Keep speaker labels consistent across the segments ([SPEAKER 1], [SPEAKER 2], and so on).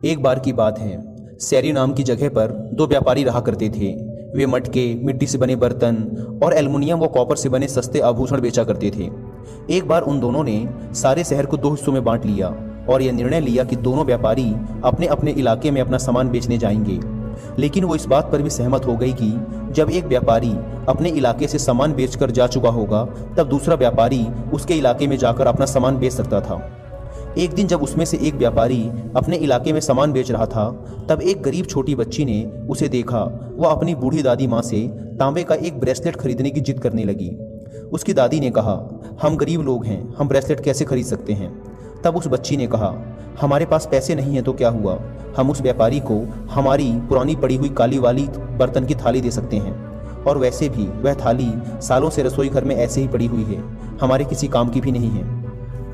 [SPEAKER 1] एक बार की बात है, सैरी नाम की जगह पर दो व्यापारी रहा करते थे। वे मटके, मिट्टी से बने बर्तन और एल्युमिनियम व कॉपर से बने सस्ते आभूषण बेचा करते थे। एक बार उन दोनों ने सारे शहर को दो हिस्सों में बांट लिया और यह निर्णय लिया कि दोनों व्यापारी अपने अपने इलाके में अपना सामान बेचने जाएंगे। लेकिन वो इस बात पर भी सहमत हो गई कि जब एक व्यापारी अपने इलाके से सामान बेचकर जा चुका होगा, तब दूसरा व्यापारी उसके इलाके में जाकर अपना सामान बेच सकता था। एक दिन जब उसमें से एक व्यापारी अपने इलाके में सामान बेच रहा था, तब एक गरीब छोटी बच्ची ने उसे देखा। वह अपनी बूढ़ी दादी माँ से तांबे का एक ब्रेसलेट खरीदने की जिद करने लगी। उसकी दादी ने कहा, हम गरीब लोग हैं, हम ब्रेसलेट कैसे खरीद सकते हैं। तब उस बच्ची ने कहा, हमारे पास पैसे नहीं हैं तो क्या हुआ, हम उस व्यापारी को हमारी पुरानी पड़ी हुई काली वाली बर्तन की थाली दे सकते हैं, और वैसे भी वह थाली सालों से रसोई घर में ऐसे ही पड़ी हुई है, हमारे किसी काम की भी नहीं है।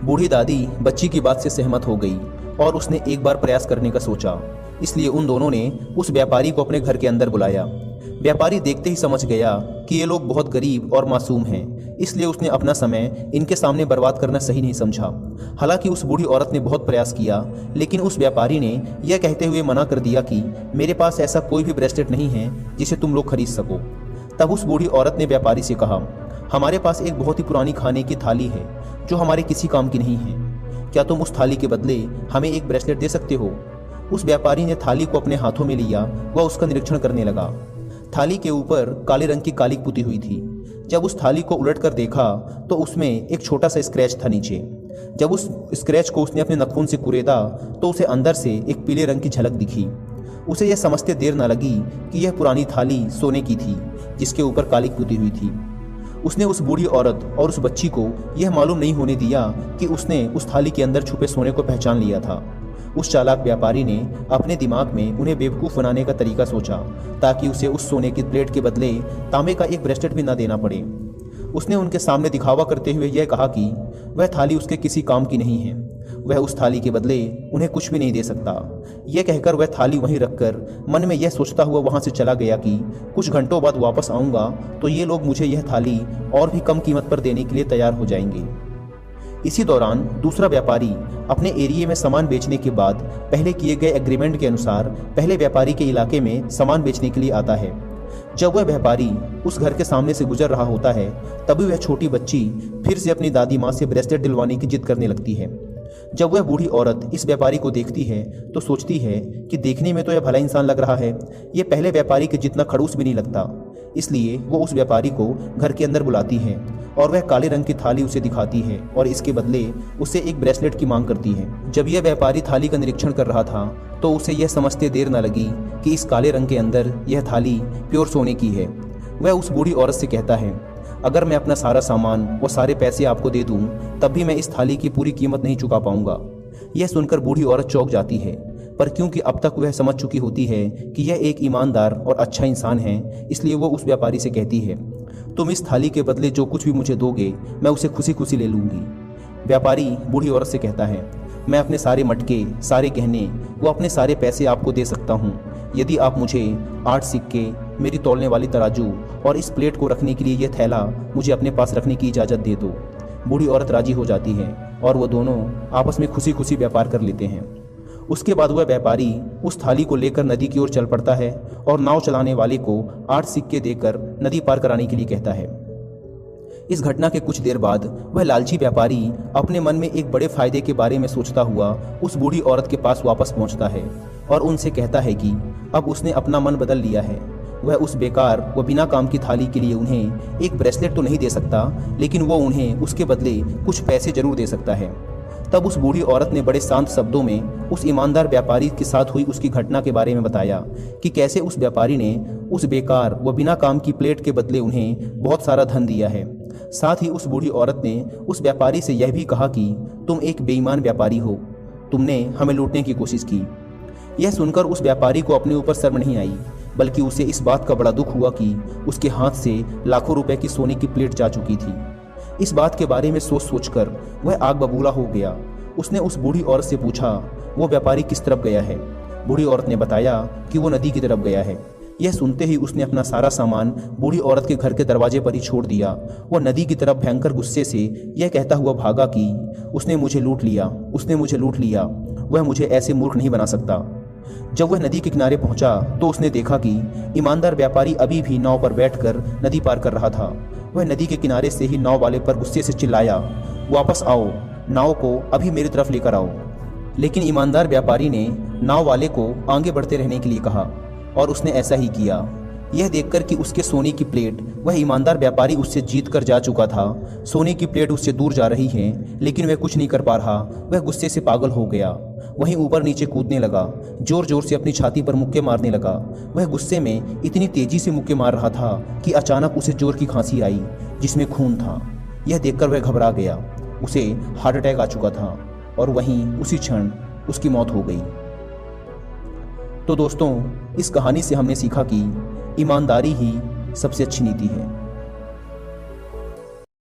[SPEAKER 1] बूढ़ी दादी बच्ची की बात से सहमत हो गई और उसने एक बार प्रयास करने का सोचा। इसलिए उन दोनों ने उस व्यापारी को अपने घर के अंदर बुलाया। व्यापारी देखते ही समझ गया कि ये लोग बहुत गरीब और मासूम हैं, इसलिए उसने अपना समय इनके सामने बर्बाद करना सही नहीं समझा। हालांकि उस बूढ़ी औरत ने बहुत प्रयास किया, लेकिन उस व्यापारी ने यह कहते हुए मना कर दिया कि मेरे पास ऐसा कोई भी ब्रेसलेट नहीं है जिसे तुम लोग खरीद सको। तब उस बूढ़ी औरत ने व्यापारी से कहा, हमारे पास एक बहुत ही पुरानी खाने की थाली है जो हमारे किसी काम की नहीं है, क्या तुम उस थाली के बदले हमें एक ब्रेसलेट दे सकते हो। उस व्यापारी ने थाली को अपने हाथों में लिया व उसका निरीक्षण करने लगा। थाली के ऊपर काले रंग की कालिक पुती हुई थी। जब उस थाली को उलटकर देखा तो उसमें एक छोटा सा स्क्रैच था नीचे। जब उस स्क्रैच को उसने अपने नाखून से कुरेदा तो उसे अंदर से एक पीले रंग की झलक दिखी। उसे यह समझते देर न लगी कि यह पुरानी थाली सोने की थी जिसके ऊपर कालिक पुती हुई थी। उसने उस बूढ़ी औरत और उस बच्ची को यह मालूम नहीं होने दिया कि उसने उस थाली के अंदर छुपे सोने को पहचान लिया था। उस चालाक व्यापारी ने अपने दिमाग में उन्हें बेवकूफ़ बनाने का तरीका सोचा ताकि उसे उस सोने की प्लेट के बदले तांबे का एक ब्रेसलेट भी न देना पड़े। उसने उनके सामने दिखावा करते हुए यह कहा कि वह थाली उसके किसी काम की नहीं है, वह उस थाली के बदले उन्हें कुछ भी नहीं दे सकता। यह कहकर वह थाली वहीं रखकर मन में यह सोचता हुआ वहां से चला गया कि कुछ घंटों बाद वापस आऊँगा तो ये लोग मुझे यह थाली और भी कम कीमत पर देने के लिए तैयार हो जाएंगे। इसी दौरान दूसरा व्यापारी अपने एरिया में सामान बेचने के बाद पहले किए गए एग्रीमेंट के अनुसार पहले व्यापारी के इलाके में सामान बेचने के लिए आता है। जब वह व्यापारी उस घर के सामने से गुजर रहा होता है, तभी वह छोटी बच्ची फिर से अपनी दादी माँ से ब्रेसलेट दिलवाने की जिद करने लगती है। जब वह बूढ़ी औरत इस व्यापारी को देखती है तो सोचती है कि देखने में तो यह भला इंसान लग रहा है, ये पहले व्यापारी के जितना खड़ूस भी नहीं लगता। इसलिए वो उस व्यापारी को घर के अंदर बुलाती है और वह काले रंग की थाली उसे दिखाती है और इसके बदले उससे एक ब्रेसलेट की मांग करती है। जब यह व्यापारी थाली का निरीक्षण कर रहा था तो उसे यह समझते देर न लगी कि इस काले रंग के अंदर यह थाली प्योर सोने की है। वह उस बूढ़ी औरत से कहता है, अगर मैं अपना सारा सामान व सारे पैसे आपको दे दूं, तब भी मैं इस थाली की पूरी कीमत नहीं चुका पाऊंगा। यह सुनकर बूढ़ी औरत चौंक जाती है, पर क्योंकि अब तक वह समझ चुकी होती है कि यह एक ईमानदार और अच्छा इंसान है, इसलिए वो उस व्यापारी से कहती है, तुम इस थाली के बदले जो कुछ भी मुझे दोगे मैं उसे खुशी खुशी ले लूँगी। व्यापारी बूढ़ी औरत से कहता है, मैं अपने सारे मटके, सारे गहने व अपने सारे पैसे आपको दे सकता हूँ, यदि आप मुझे 8 सिक्के, मेरी तौलने वाली तराजू और इस प्लेट को रखने के लिए यह थैला मुझे अपने पास रखने की इजाज़त दे दो। बूढ़ी औरत राजी हो जाती है और वो दोनों आपस में खुशी खुशी व्यापार कर लेते हैं। उसके बाद वह व्यापारी उस थाली को लेकर नदी की ओर चल पड़ता है और नाव चलाने वाले को 8 सिक्के देकर नदी पार कराने के लिए कहता है। इस घटना के कुछ देर बाद वह लालची व्यापारी अपने मन में एक बड़े फायदे के बारे में सोचता हुआ उस बूढ़ी औरत के पास वापस पहुंचता है और उनसे कहता है कि अब उसने अपना मन बदल लिया है। वह उस बेकार व बिना काम की थाली के लिए उन्हें एक ब्रेसलेट तो नहीं दे सकता, लेकिन वो उन्हें उसके बदले कुछ पैसे जरूर दे सकता है। तब उस बूढ़ी औरत ने बड़े शांत शब्दों में उस ईमानदार व्यापारी के साथ हुई उसकी घटना के बारे में बताया कि कैसे उस व्यापारी ने उस बेकार व बिना काम की प्लेट के बदले उन्हें बहुत सारा धन दिया है। साथ ही उस बूढ़ी औरत ने उस व्यापारी से यह भी कहा कि तुम एक बेईमान व्यापारी हो, तुमने हमें लूटने की कोशिश की। यह सुनकर उस व्यापारी को अपने ऊपर शर्म नहीं आई, बल्कि उसे इस बात का बड़ा दुख हुआ कि उसके हाथ से लाखों रुपए की सोने की प्लेट जा चुकी थी। इस बात के बारे में सोच सोचकर वह आग बबूला हो गया। उसने उस बूढ़ी औरत से पूछा, वो व्यापारी किस तरफ गया है। बूढ़ी औरत ने बताया कि वो नदी की तरफ गया है। यह सुनते ही उसने अपना सारा सामान बूढ़ी औरत के घर के दरवाजे पर ही छोड़ दिया। वह नदी की तरफ भयंकर गुस्से से यह कहता हुआ भागा कि उसने मुझे लूट लिया, उसने मुझे लूट लिया, वह मुझे ऐसे मूर्ख नहीं बना सकता। जब वह नदी के किनारे पहुंचा तो उसने देखा कि ईमानदार व्यापारी अभी भी नाव पर बैठकर नदी पार कर रहा था। वह नदी के किनारे से ही नाव वाले पर गुस्से से चिल्लाया, वापस आओ, नाव को अभी मेरी तरफ लेकर आओ। लेकिन ईमानदार व्यापारी ने नाव वाले को आगे बढ़ते रहने के लिए कहा और उसने ऐसा ही किया। यह देखकर कि उसके सोने की प्लेट वह ईमानदार व्यापारी उससे जीत कर जा चुका था, सोने की प्लेट उससे दूर जा रही है लेकिन वह कुछ नहीं कर पा रहा, वह गुस्से से पागल हो गया। वहीं ऊपर नीचे कूदने लगा, जोर जोर से अपनी छाती पर मुक्के मारने लगा। वह गुस्से में इतनी तेजी से मुक्के मार रहा था कि अचानक उसे जोर की खांसी आई जिसमें खून था। यह देखकर वह घबरा गया, उसे हार्ट अटैक आ चुका था और वहीं उसी क्षण उसकी मौत हो गई। तो दोस्तों, इस कहानी से हमने सीखा कि ईमानदारी ही सबसे अच्छी नीति है।